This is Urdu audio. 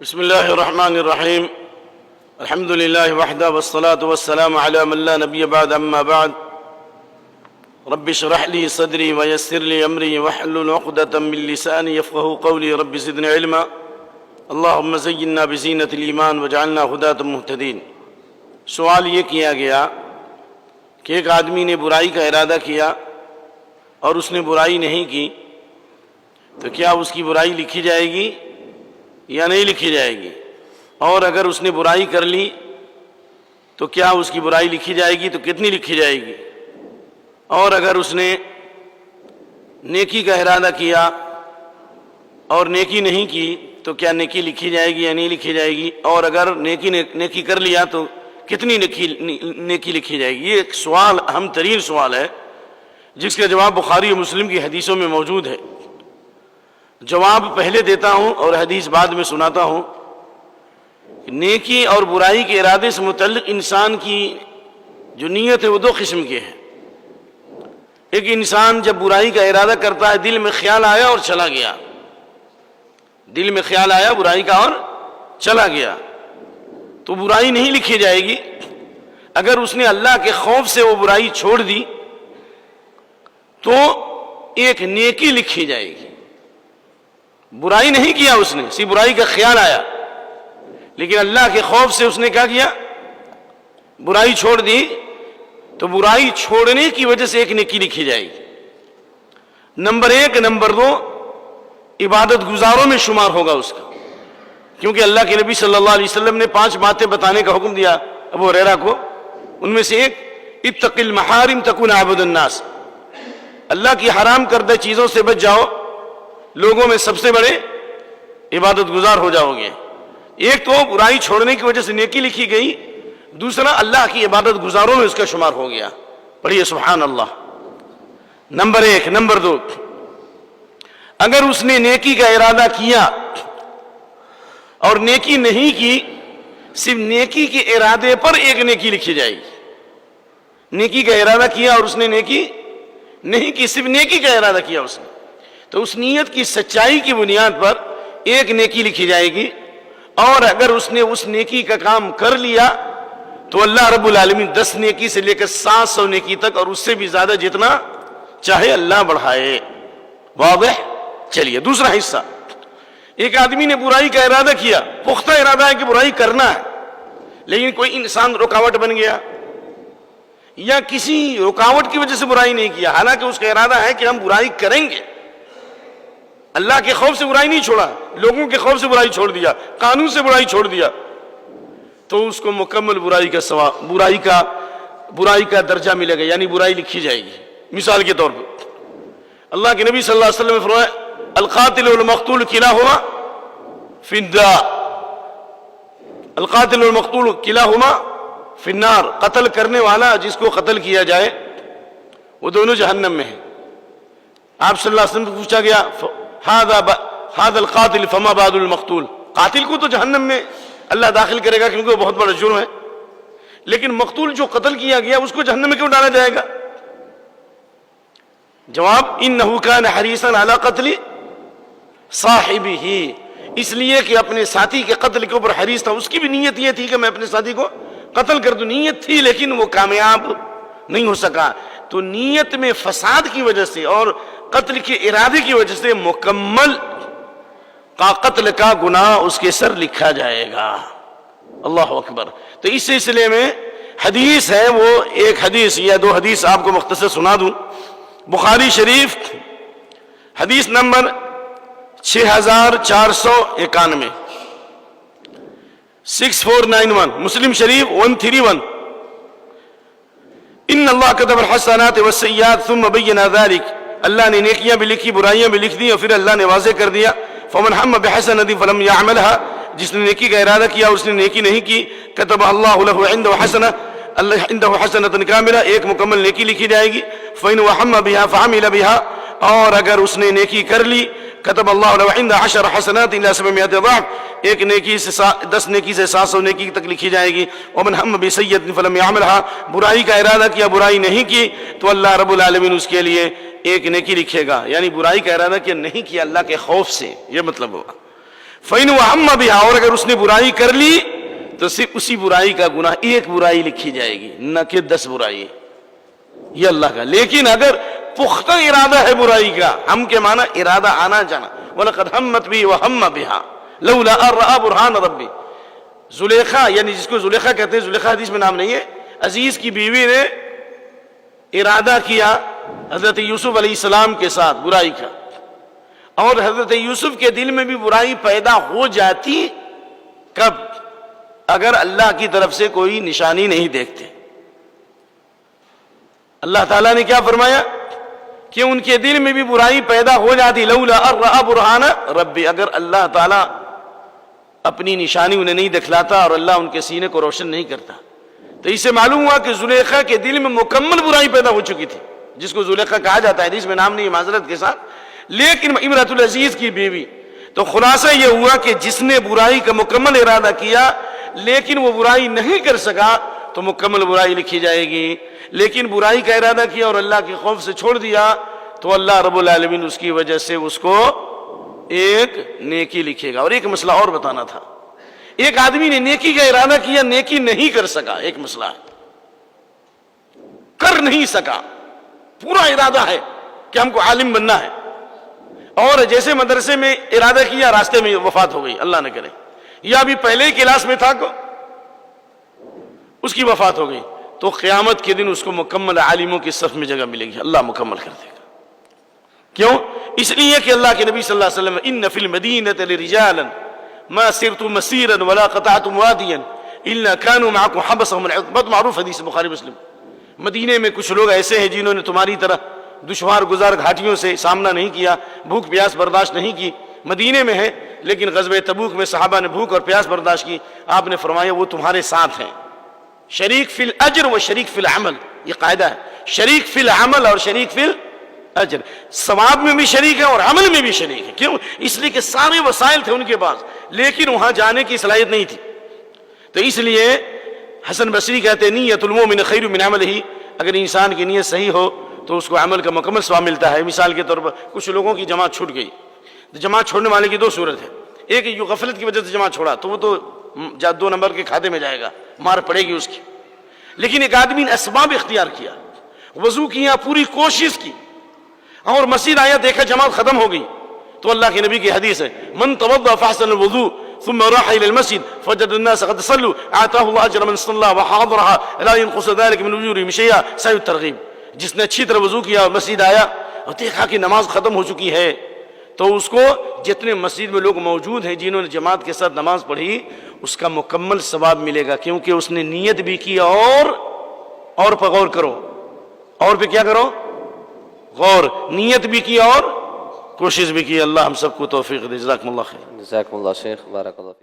بسم الله الرحمن الرحيم. الحمد لله وحده والصلاة والسلام على من لا نبي بعد. أما بعد، رب اشرح لي صدري ويسر لي أمري واحلل عقدة من لساني يفقهوا قولي. رب زدني علما. اللهم زينا بزينة الإيمان واجعلنا هداة مهتدين. سوال یہ کیا گیا کہ ایک آدمی نے برائی کا ارادہ کیا اور اس نے برائی نہیں کی، تو کیا اس کی برائی لکھی جائے گی یا نہیں لکھی جائے گی؟ اور اگر اس نے برائی کر لی تو کیا اس کی برائی لکھی جائے گی؟ تو کتنی لکھی جائے گی؟ اور اگر اس نے نیکی کا ارادہ کیا اور نیکی نہیں کی تو کیا نیکی لکھی جائے گی یا نہیں لکھی جائے گی؟ اور اگر نیکی کر لیا تو کتنی نیکی لکھی جائے گی؟ یہ ایک سوال، اہم ترین سوال ہے، جس کا جواب بخاری و مسلم کی حدیثوں میں موجود ہے۔ جواب پہلے دیتا ہوں اور حدیث بعد میں سناتا ہوں۔ نیکی اور برائی کے ارادے سے متعلق انسان کی جو نیت ہے وہ دو قسم کے ہیں۔ ایک انسان جب برائی کا ارادہ کرتا ہے، دل میں خیال آیا اور چلا گیا، دل میں خیال آیا برائی کا اور چلا گیا، تو برائی نہیں لکھی جائے گی۔ اگر اس نے اللہ کے خوف سے وہ برائی چھوڑ دی تو ایک نیکی لکھی جائے گی۔ برائی نہیں کیا اس نے، صرف برائی کا خیال آیا، لیکن اللہ کے خوف سے اس نے کیا کیا؟ برائی چھوڑ دی، تو برائی چھوڑنے کی وجہ سے ایک نیکی لکھی جائے گی۔ نمبر ایک۔ نمبر دو، عبادت گزاروں میں شمار ہوگا اس کا، کیونکہ اللہ کے نبی صلی اللہ علیہ وسلم نے 5 باتیں بتانے کا حکم دیا ابو ہریرہ کو۔ ان میں سے ایک، اتق المحارم تکون عبد الناس، اللہ کی حرام کردہ چیزوں سے بچ جاؤ، لوگوں میں سب سے بڑے عبادت گزار ہو جاؤ گے۔ ایک تو برائی چھوڑنے کی وجہ سے نیکی لکھی گئی، دوسرا اللہ کی عبادت گزاروں میں اس کا شمار ہو گیا۔ پڑھیے سبحان اللہ۔ نمبر ایک۔ نمبر دو، اگر اس نے نیکی کا ارادہ کیا اور نیکی نہیں کی، صرف نیکی کے ارادے پر ایک نیکی لکھی جائے گی۔ نیکی کا ارادہ کیا اور اس نے نیکی نہیں کی، صرف نیکی کا ارادہ کیا اس نے، تو اس نیت کی سچائی کی بنیاد پر ایک نیکی لکھی جائے گی۔ اور اگر اس نے اس نیکی کا کام کر لیا تو اللہ رب العالمین 10 نیکی سے لے کر 700 نیکی تک اور اس سے بھی زیادہ جتنا چاہے اللہ بڑھائے۔ واضح؟ چلیے دوسرا حصہ۔ ایک آدمی نے برائی کا ارادہ کیا، پختہ ارادہ ہے کہ برائی کرنا ہے، لیکن کوئی انسان رکاوٹ بن گیا، یا کسی رکاوٹ کی وجہ سے برائی نہیں کیا، حالانکہ اس کا ارادہ ہے کہ ہم برائی کریں گے، اللہ کے خوف سے برائی نہیں چھوڑا، لوگوں کے خوف سے برائی چھوڑ دیا، قانون سے برائی چھوڑ دیا، تو اس کو مکمل برائی کا ثواب، برائی کا درجہ ملے گا، یعنی برائی لکھی جائے گی۔ مثال کے طور پر اللہ کے نبی صلی اللہ علیہ وسلم نے فرمایا، القاتل والمقتول کلاہما فی النار، القاتل والمقتول کلاہما فی النار، قتل کرنے والا جس کو قتل کیا جائے وہ دونوں جہنم میں ہیں۔ آپ صلی اللہ علیہ وسلم سے پوچھا گیا، هذا القاتل فما بعد المقتول، قاتل کو تو جہنم میں اللہ داخل کرے گا کیونکہ وہ بہت بڑا جرم ہے، لیکن مقتول جو قتل کیا گیا اس کو جہنم میں کیوں ڈالا جائے گا؟ جواب، انہ کان حریصا علی قتل صاحبہ، اس لیے کہ اپنے ساتھی کے قتل کے اوپر حریص تھا، اس کی بھی نیت یہ تھی کہ میں اپنے ساتھی کو قتل کر دوں، نیت تھی لیکن وہ کامیاب نہیں ہو سکا۔ تو نیت میں فساد کی وجہ سے اور قتل کے ارادے کی وجہ سے مکمل قتل کا گناہ اس کے سر لکھا جائے گا۔ اللہ اکبر۔ تو اس سلسلے میں حدیث ہے، وہ ایک حدیث یا 2 حدیث آپ کو مختصر سنا دوں۔ بخاری شریف حدیث نمبر 6491، 6491، مسلم شریف 131، ان اللہ كتب الحسنات والسیئات ثم بین ذلك، اللہ نے نیکیاں بھی لکھی، برائیاں بھی لکھ دی، اور پھر اللہ نے واضح کر دیا، فمن ہم بحسنۃ فلم يعملها، جس نے نیکی کا ارادہ کیا اور اس نے نیکی نہیں کی، كتب اللہ له عنده حسنہ، اللہ عنده حسنۃ کاملہ، ایک مکمل نیکی لکھی جائے گی۔ فإن وهم بها فعمل بها، اور اگر اس نے نیکی کر لی، كتب اللہ له عنده 10 حسنات الى 700 ضعف، ایک نیکی سے 10 نیکی سے 700 نیکی تک لکھی جائے گی۔ ومن ہم بسیئۃ فلم يعملها، برائی کا ارادہ کیا برائی نہیں کی تو اللہ رب العالمین اس کے لیے ایک نیکی لکھے گا، یعنی برائی کا ارادہ کیا نہیں کیا اللہ کے خوف سے، یہ مطلب ہوگا۔ فَإِنْ وَهَمَّ بِهَا، اور اگر اس نے برائی کر لی تو صرف اسی برائی کا گناہ ایک برائی لکھی جائے گی، نہ کہ 10 برائی. یہ اللہ کا. لیکن اگر پختہ ارادہ ہے برائی کا، ہم کے معنی ارادہ آنا جانا، وَلَقَدْ هَمَّتْ بِهِ وَهَمَّ بِهَا لَوْلَا أَن رَأَىٰ بُرْهَانَ رَبِّهِ. زلیخا، یعنی جس کو زلیخا کہتے ہیں، زلیخا حدیث میں نام نہیں ہے، عزیز کی بیوی نے ارادہ کیا حضرت یوسف علیہ السلام کے ساتھ برائی کا، اور حضرت یوسف کے دل میں بھی برائی پیدا ہو جاتی. کب؟ اگر اللہ کی طرف سے کوئی نشانی نہیں دیکھتے. اللہ تعالیٰ نے کیا فرمایا کہ ان کے دل میں بھی برائی پیدا ہو جاتی. لولا ان رأى برہان ربی، اگر اللہ تعالیٰ اپنی نشانی انہیں نہیں دکھلاتا اور اللہ ان کے سینے کو روشن نہیں کرتا. تو اس سے معلوم ہوا کہ زلیخا کے دل میں مکمل برائی پیدا ہو چکی تھی، جس کو زلیخا کہا جاتا ہے، حدیث میں نام نہیں، معذرت کے ساتھ. لیکن امرأۃ العزیز کی بیوی. تو خلاصہ یہ ہوا کہ جس نے برائی کا مکمل ارادہ کیا لیکن وہ برائی نہیں کر سکا تو مکمل برائی لکھی جائے گی. لیکن برائی کا ارادہ کیا اور اللہ کے خوف سے چھوڑ دیا تو اللہ رب العالمین اس کی وجہ سے اس کو ایک نیکی لکھے گا. اور ایک مسئلہ اور بتانا تھا، ایک آدمی نے نیکی کا ارادہ کیا، نیکی نہیں کر سکا، ایک مسئلہ ہے، کر نہیں سکا، پورا ارادہ ہے کہ ہم کو عالم بننا ہے، اور جیسے مدرسے میں ارادہ کیا راستے میں وفات ہو گئی، اللہ نہ کرے، یا ابھی پہلے ہی کلاس میں تھا کو اس کی وفات ہو گئی، تو قیامت کے دن اس کو مکمل عالموں کی صف میں جگہ ملے گی، اللہ مکمل کر دے گا. کیوں؟ اس لیے کہ اللہ کے نبی صلی اللہ علیہ وسلم ان فی المدینۃ لرجالا ما سرتم مسیرا ولا قطعتم وادیا الا كانوا معكم حبسهم العذر. بہت معروف حدیث بخاری مسلم. مدینے میں کچھ لوگ ایسے ہیں جنہوں نے تمہاری طرح دشوار گزار گھاٹیوں سے سامنا نہیں کیا، بھوک پیاس برداشت نہیں کی، مدینے میں ہے، لیکن غزوہ تبوک میں صحابہ نے بھوک اور پیاس برداشت کی. آپ نے فرمایا وہ تمہارے ساتھ ہیں. شریک فی الاجر و شریک فی العمل، یہ قاعدہ ہے، شریک فی العمل اور شریک فی الاجر. ثواب میں بھی شریک ہے اور عمل میں بھی شریک ہے. کیوں؟ اس لیے کہ سارے وسائل تھے ان کے پاس لیکن وہاں جانے کی صلاحیت نہیں تھی. تو اس لیے حسن بصری کہتے ہیں نیت المومن خیر من عملہ، اگر انسان کی نیت صحیح ہو تو اس کو عمل کا مکمل ثواب ملتا ہے. مثال کے طور پر کچھ لوگوں کی جماعت چھوٹ گئی، جماعت چھوڑنے والے کی 2 صورت ہے. ایک جو غفلت کی وجہ سے جماعت چھوڑا تو وہ تو 2 نمبر کے کھاتے میں جائے گا، مار پڑے گی اس کی. لیکن ایک آدمی نے اسباب اختیار کیا، وضو کیا، پوری کوشش کی، اور مسجد آیا دیکھا جماعت ختم ہو گئی، تو اللہ کے نبی کی حدیث ہے من توضأ فاحسن الوضوء ثم راح الى المسجد فوجد الناس قد صلوا اعطاه الله اجر من صلى وحاضرها لا ينقص ذلك من اجورهم شيئا. صحیح الترغیب. جس نے اچھی طرح وضو کیا اور مسجد آیا اور دیکھا کہ نماز ختم ہو چکی ہے تو اس کو جتنے مسجد میں لوگ موجود ہیں جنہوں نے جماعت کے ساتھ نماز پڑھی اس کا مکمل ثواب ملے گا، کیونکہ اس نے نیت بھی کی اور پہ غور کرو، اور پہ کیا کرو؟ غور. نیت بھی کی اور کوشش بھی کی. اللہ ہم سب کو توفیق دے. جزاکم اللہ خیر. جزاکم اللہ شیخ، بارک اللہ فیک.